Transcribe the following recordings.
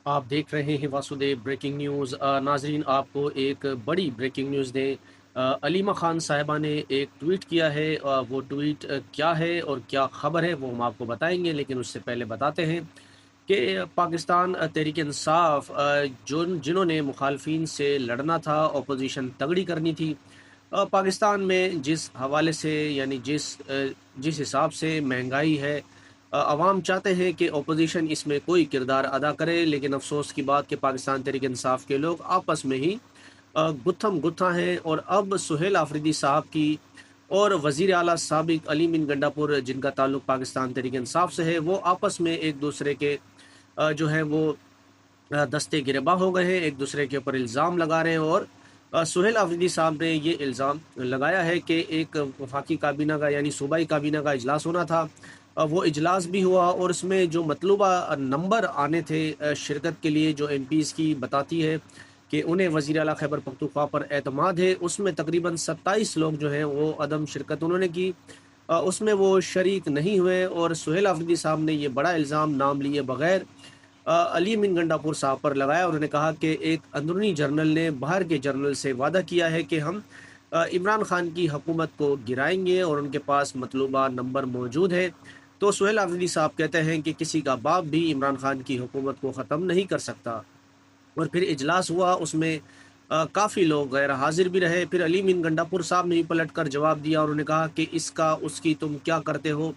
आप देख रहे हैं वासुदेव ब्रेकिंग न्यूज़। नाजरीन, आपको एक बड़ी ब्रेकिंग न्यूज़ दें। अलीमा खान साहिबा ने एक ट्वीट किया है। वो ट्वीट क्या है और क्या ख़बर है वो हम आपको बताएंगे, लेकिन उससे पहले बताते हैं कि पाकिस्तान तहरीक इंसाफ जो जिन्होंने मुखालफिन से लड़ना था, अपोजिशन तगड़ी करनी थी, पाकिस्तान में जिस हवाले से यानी जिस हिसाब से महंगाई है, अवाम चाहते हैं कि अपोजिशन इसमें कोई किरदार अदा करे, लेकिन अफसोस की बात कि पाकिस्तान तहरीक इंसाफ के लोग आपस में ही गुत्थम गुत्था हैं। और अब सुहेल आफरीदी साहब की और वज़ीर आला साबिक अली बिन गंडापुर, जिनका ताल्लुक पाकिस्तान तहरीक इंसाफ से है, वो आपस में एक दूसरे के जो है वो दस्ते गिरबा हो गए हैं, एक दूसरे के ऊपर इल्ज़ाम लगा रहे हैं। और सुहेल आफरीदी साहब ने ये इल्ज़ाम लगाया है कि एक वफाकी काबीना का यानी सूबाई काबीना का इजलास होना था, वो इजलास भी हुआ और उसमें जो मतलूबा नंबर आने थे शिरकत के लिए, जो एमपीज़ की बताती है कि उन्हें वज़ीर आला खैबर पख्तूनख्वा पर एतमाद है, उसमें तकरीबन 27 लोग जो हैं वो अदम शिरकत उन्होंने की, उसमें वो शरीक नहीं हुए। और सुहेल आफरीदी साहब ने ये बड़ा इल्ज़ाम नाम लिए बगैर अली बिन गंडापुर साहब पर लगाया। उन्होंने कहा कि एक अंदरूनी जर्नल ने बाहर के जर्नल से वादा किया है कि हम इमरान खान की हुकूमत को गिराएंगे और उनके पास मतलूबा नंबर मौजूद है। तो सुहेल आफरीदी साहब कहते हैं कि किसी का बाप भी इमरान खान की हुकूमत को ख़त्म नहीं कर सकता। और फिर इजलास हुआ, उसमें काफ़ी लोग गैर हाजिर भी रहे। फिर अली बिन गंडापुर साहब ने भी पलट कर जवाब दिया और उन्होंने कहा कि इसका उसकी तुम क्या करते हो,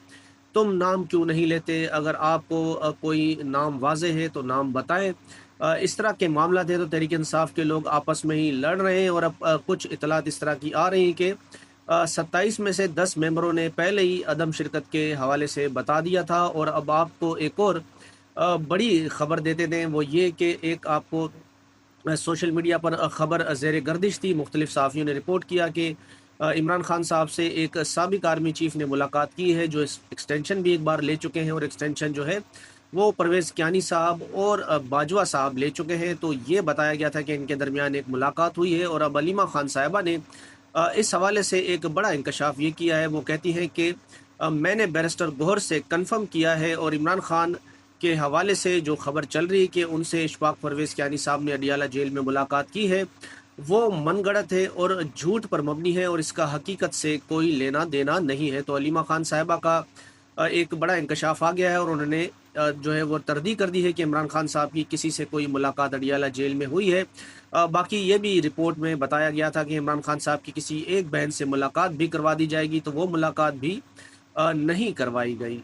तुम नाम क्यों नहीं लेते, अगर आपको कोई नाम वाज़ेह है तो नाम बताएं। इस तरह के मामला थे। तो तहरीक इंसाफ के लोग आपस में ही लड़ रहे हैं और अब कुछ इतलात इस तरह की आ रही हैं कि 27 में से 10 मेंबरों ने पहले ही अदम शिरकत के हवाले से बता दिया था। और अब आपको एक और बड़ी खबर देते दें, वो ये कि एक आपको सोशल मीडिया पर खबर ज़ेर गर्दिश थी। मुख्तलिफ सहाफ़ियों ने रिपोर्ट किया कि इमरान खान साहब से एक साबिक आर्मी चीफ़ ने मुलाकात की है, जो इस एक्सटेंशन भी एक बार ले चुके हैं। और एक्सटेंशन जो है वो परवेज़ कियानी साहब और बाजवा साहब ले चुके हैं। तो ये बताया गया था कि इनके दरमियान एक मुलाकात हुई है। और अब अलीमा खान साहिबा ने इस हवाले से एक बड़ा इंकशाफ ये किया है। वो कहती हैं कि मैंने बैरिस्टर गौहर से कन्फर्म किया है और इमरान खान के हवाले से जो खबर चल रही है कि उनसे इशफाक परवेज़ कियानी साहब ने अडियाला जेल में मुलाकात की है, वो मनगढ़ंत है और झूठ पर मबनी है और इसका हकीकत से कोई लेना देना नहीं है। तो अलीमा खान साहिबा का एक बड़ा इंकशाफ आ गया है और उन्होंने जो है वो तरदी कर दी है कि इमरान खान साहब की किसी से कोई मुलाकात अडियाला जेल में हुई है। बाकी ये भी रिपोर्ट में बताया गया था कि इमरान खान साहब की किसी एक बहन से मुलाकात भी करवा दी जाएगी, तो वो मुलाकात भी नहीं करवाई गई।